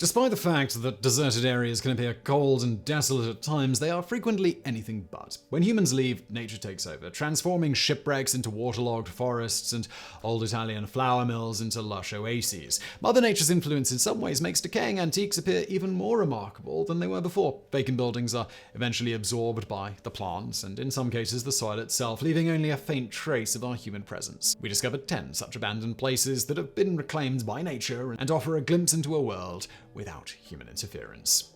Despite the fact that deserted areas can appear cold and desolate at times, they are frequently anything but. When humans leave, nature takes over, transforming shipwrecks into waterlogged forests and old Italian flour mills into lush oases. Mother Nature's influence in some ways makes decaying antiques appear even more remarkable than they were before. Vacant buildings are eventually absorbed by the plants, and in some cases the soil itself, leaving only a faint trace of our human presence. We discovered 10 such abandoned places that have been reclaimed by nature and offer a glimpse into a world without human interference.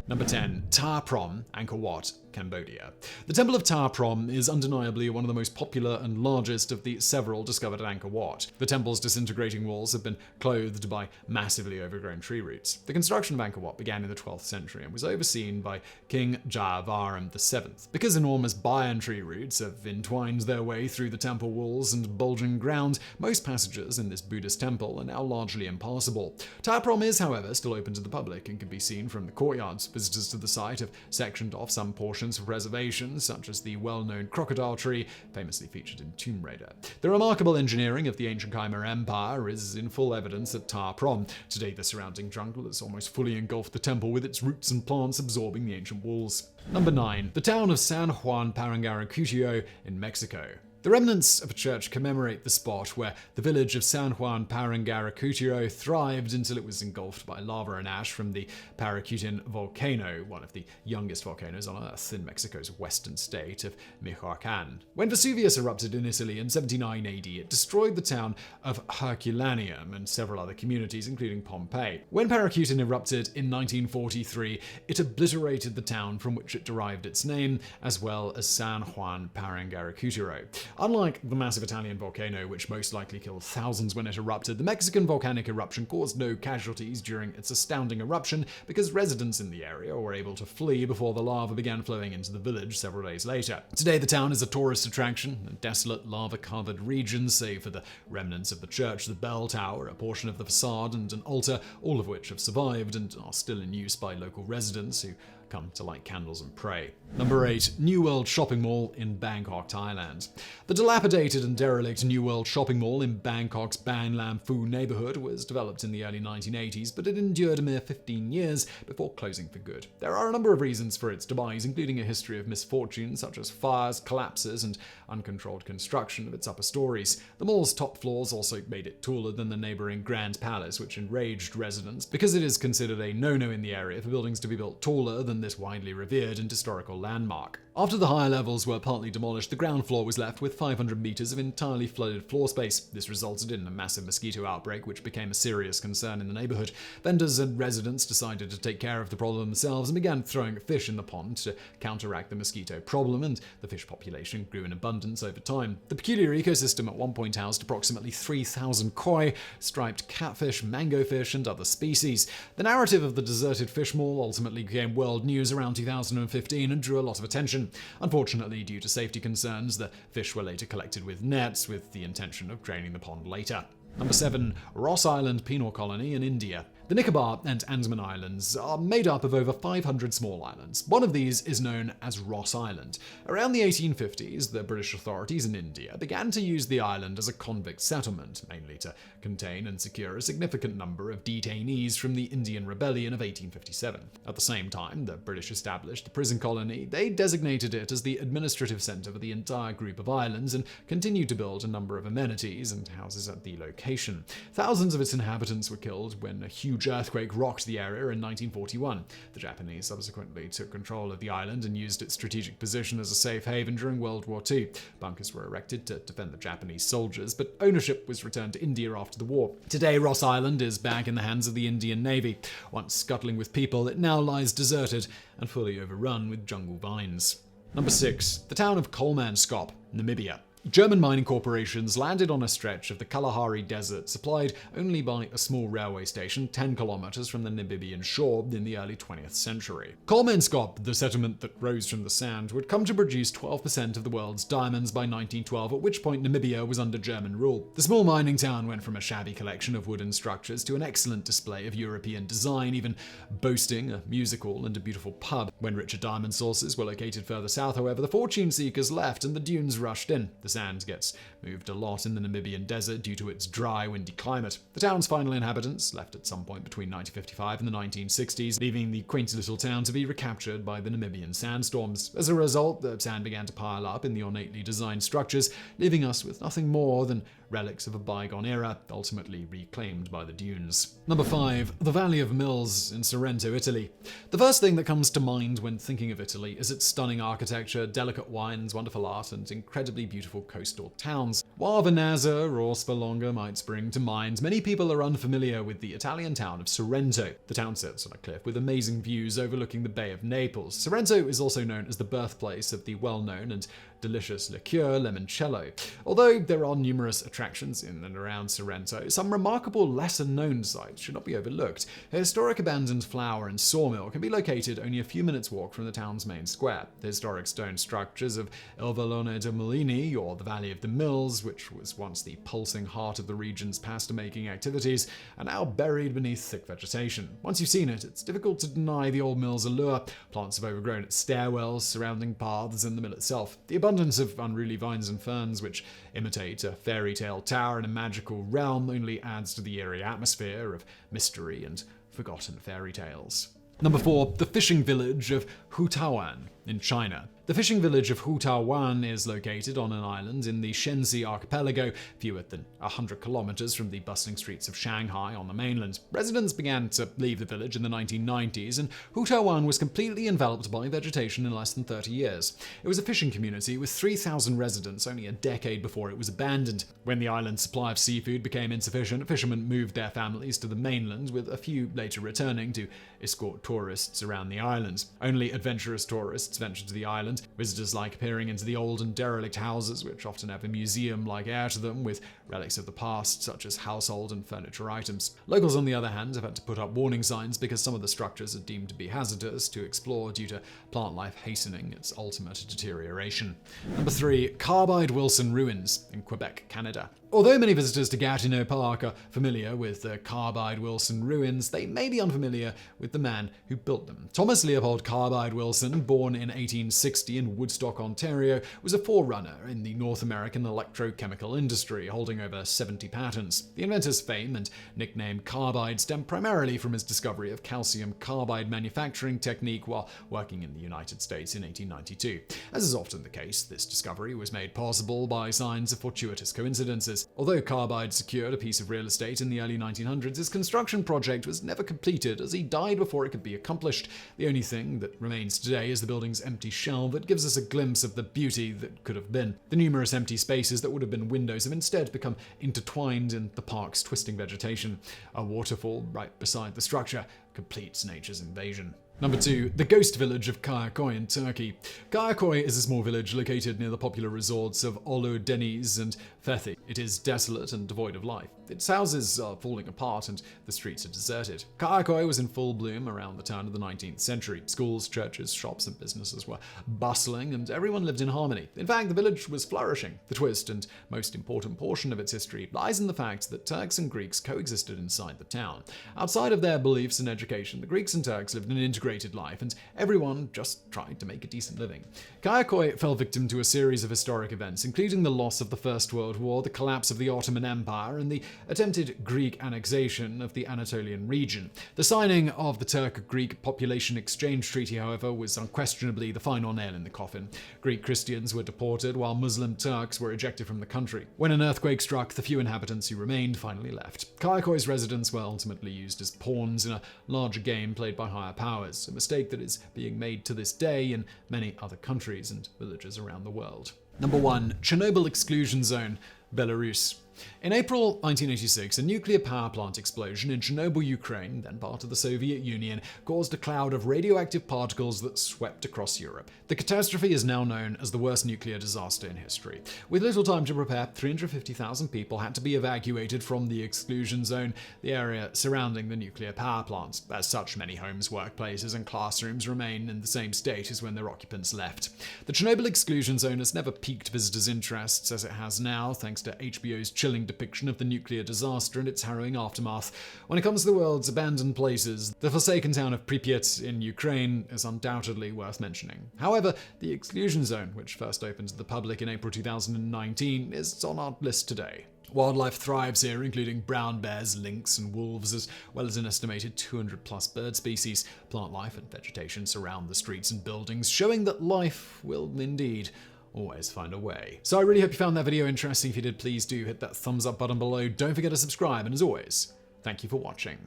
Number 10. Ta Prohm, Angkor Wat, Cambodia. The Temple of Ta Prohm is undeniably one of the most popular and largest of the several discovered at Angkor Wat. The temple's disintegrating walls have been clothed by massively overgrown tree roots. The construction of Angkor Wat began in the 12th century and was overseen by King Jayavarman VII. Because enormous banyan tree roots have entwined their way through the temple walls and bulging ground, most passages in this Buddhist temple are now largely impassable. Ta Prohm is, however, still open to the public and can be seen from the courtyards. Visitors to the site have sectioned off some portions for preservations, such as the well-known crocodile tree, famously featured in Tomb Raider. The remarkable engineering of the ancient Khmer Empire is in full evidence at Ta Prohm. Today, the surrounding jungle has almost fully engulfed the temple, with its roots and plants absorbing the ancient walls. Number 9. The town of San Juan Parangaricutio in Mexico. The remnants of a church commemorate the spot where the village of San Juan Parangaricutio thrived until it was engulfed by lava and ash from the Paricutin volcano, one of the youngest volcanoes on Earth in Mexico's western state of Michoacán. When Vesuvius erupted in Italy in 79 AD, it destroyed the town of Herculaneum and several other communities, including Pompeii. When Paricutin erupted in 1943, it obliterated the town from which it derived its name, as well as San Juan Parangaricutiro. Unlike the massive Italian volcano, which most likely killed thousands when it erupted, the Mexican volcanic eruption caused no casualties during its astounding eruption because residents in the area were able to flee before the lava began flowing into the village several days later. Today, the town is a tourist attraction, a desolate lava-covered region, save for the remnants of the church, the bell tower, a portion of the facade, and an altar, all of which have survived and are still in use by local residents who come to light candles and pray. Number 8. New World Shopping Mall in Bangkok, Thailand. The dilapidated and derelict New World Shopping Mall in Bangkok's Ban Lam Phu neighborhood was developed in the early 1980s, but it endured a mere 15 years before closing for good. There are a number of reasons for its demise, including a history of misfortune such as fires, collapses, and uncontrolled construction of its upper stories. The mall's top floors also made it taller than the neighboring Grand Palace, which enraged residents because it is considered a no-no in the area for buildings to be built taller than this widely revered and historical landmark. After the higher levels were partly demolished, the ground floor was left with 500 meters of entirely flooded floor space. This resulted in a massive mosquito outbreak, which became a serious concern in the neighborhood. Vendors and residents decided to take care of the problem themselves and began throwing fish in the pond to counteract the mosquito problem, and the fish population grew in abundance over time. The peculiar ecosystem at one point housed approximately 3,000 koi, striped catfish, mango fish, and other species. The narrative of the deserted fish mall ultimately became world news around 2015 and drew a lot of attention. Unfortunately, due to safety concerns, the fish were later collected with nets with the intention of draining the pond later. Number 7. Ross Island Penal Colony in India. The Nicobar and Andaman Islands are made up of over 500 small islands. One of these is known as Ross Island. Around the 1850s, the British authorities in India began to use the island as a convict settlement, mainly to contain and secure a significant number of detainees from the Indian Rebellion of 1857. At the same time, the British established the prison colony. They designated it as the administrative centre for the entire group of islands and continued to build a number of amenities and houses at the location. Thousands of its inhabitants were killed when a huge earthquake rocked the area in 1941. The Japanese subsequently took control of the island and used its strategic position as a safe haven during World War II. Bunkers were erected to defend the Japanese soldiers, but ownership was returned to India after the war. Today, Ross Island is back in the hands of the Indian Navy. Once scuttling with people, it now lies deserted and fully overrun with jungle vines. Number 6. The town of Kolmanskop, Namibia. German mining corporations landed on a stretch of the Kalahari Desert supplied only by a small railway station 10 kilometers from the Namibian shore in the early 20th century. Kolmanskop, the settlement that rose from the sand, would come to produce 12% of the world's diamonds by 1912, at which point Namibia was under German rule. The small mining town went from a shabby collection of wooden structures to an excellent display of European design, even boasting a music hall and a beautiful pub. When richer diamond sources were located further south, however, the fortune seekers left and the dunes rushed in. The sand gets moved a lot in the Namibian desert due to its dry, windy climate. The town's final inhabitants left at some point between 1955 and the 1960s, leaving the quaint little town to be recaptured by the Namibian sandstorms. As a result, the sand began to pile up in the ornately designed structures, leaving us with nothing more than relics of a bygone era, ultimately reclaimed by the dunes. Number 5. The Valley of Mills in Sorrento, Italy. The first thing that comes to mind when thinking of Italy is its stunning architecture, delicate wines, wonderful art, and incredibly beautiful coastal towns. While Vernazza or Sperlonga might spring to mind, many people are unfamiliar with the Italian town of Sorrento. The town sits on a cliff with amazing views overlooking the Bay of Naples. Sorrento is also known as the birthplace of the well-known and delicious liqueur limoncello. Although there are numerous attractions in and around Sorrento, some remarkable lesser-known sites should not be overlooked. A historic abandoned flour and sawmill can be located only a few minutes' walk from the town's main square. The historic stone structures of Il Vallone de Molini, or the Valley of the Mills, which was once the pulsing heart of the region's pasta-making activities, are now buried beneath thick vegetation. Once you've seen it, it's difficult to deny the old mill's allure. Plants have overgrown its stairwells, surrounding paths, and the mill itself. The abundance of unruly vines and ferns, which imitate a fairy tale tower in a magical realm, only adds to the eerie atmosphere of mystery and forgotten fairy tales. Number 4. The fishing village of Hutawan in China. The fishing village of Hutawan is located on an island in the Shensi archipelago, fewer than 100 kilometers from the bustling streets of Shanghai on the mainland. Residents began to leave the village in the 1990s, and Hutawan was completely enveloped by vegetation in less than 30 years. It was a fishing community with 3,000 residents only a decade before it was abandoned. When the island's supply of seafood became insufficient, fishermen moved their families to the mainland, with a few later returning to escort tourists around the island. Only adventurous tourists ventured to the island. Visitors like peering into the old and derelict houses, which often have a museum-like air to them, with relics of the past, such as household and furniture items. Locals, on the other hand, have had to put up warning signs because some of the structures are deemed to be hazardous to explore due to plant life hastening its ultimate deterioration. Number 3. Carbide Wilson Ruins in Quebec, Canada. Although many visitors to Gatineau Park are familiar with the Carbide Wilson ruins, they may be unfamiliar with the man who built them. Thomas Leopold Carbide Wilson, born in 1860 in Woodstock, Ontario, was a forerunner in the North American electrochemical industry, holding over 70 patents. The inventor's fame and nickname Carbide stem primarily from his discovery of calcium carbide manufacturing technique while working in the United States in 1892. As is often the case, this discovery was made possible by signs of fortuitous coincidences. Although Carbide secured a piece of real estate in the early 1900s, his construction project was never completed as he died before it could be accomplished. The only thing that remains today is the building's empty shell that gives us a glimpse of the beauty that could have been. The numerous empty spaces that would have been windows have instead become intertwined in the park's twisting vegetation. A waterfall right beside the structure completes nature's invasion. Number 2. The ghost village of Kayaköy in Turkey. Kayaköy is a small village located near the popular resorts of Ulu Deniz and Fethi. It is desolate and devoid of life. Its houses are falling apart and the streets are deserted. Kayaköy was in full bloom around the turn of the 19th century. Schools, churches, shops, and businesses were bustling, and everyone lived in harmony. In fact, the village was flourishing. The twist and most important portion of its history lies in the fact that Turks and Greeks coexisted inside the town. Outside of their beliefs and education, the Greeks and Turks lived an integrated life, and everyone just tried to make a decent living. Kayaköy fell victim to a series of historic events, including the loss of the First World War, the collapse of the Ottoman Empire, and the attempted Greek annexation of the Anatolian region. The signing of the Turk-Greek Population Exchange Treaty, however, was unquestionably the final nail in the coffin. Greek Christians were deported, while Muslim Turks were ejected from the country. When an earthquake struck, the few inhabitants who remained finally left. Kayaköy's residents were ultimately used as pawns in a larger game played by higher powers, a mistake that is being made to this day in many other countries and villages around the world. Number 1. Chernobyl Exclusion Zone, Belarus. In April 1986, a nuclear power plant explosion in Chernobyl, Ukraine, then part of the Soviet Union, caused a cloud of radioactive particles that swept across Europe. The catastrophe is now known as the worst nuclear disaster in history. With little time to prepare, 350,000 people had to be evacuated from the exclusion zone, the area surrounding the nuclear power plant. As such, many homes, workplaces, and classrooms remain in the same state as when their occupants left. The Chernobyl exclusion zone has never piqued visitors' interests as it has now, thanks to HBO's chilling depiction of the nuclear disaster and its harrowing aftermath. When it comes to the world's abandoned places, the forsaken town of Pripyat in Ukraine is undoubtedly worth mentioning. However, the exclusion zone, which first opened to the public in April 2019, is on our list today. Wildlife thrives here, including brown bears, lynx, and wolves, as well as an estimated 200+ bird species. Plant life and vegetation surround the streets and buildings, showing that life will indeed always find a way. So I really hope you found that video interesting. If you did, please do hit that thumbs up button below. Don't forget to subscribe, and as always, thank you for watching.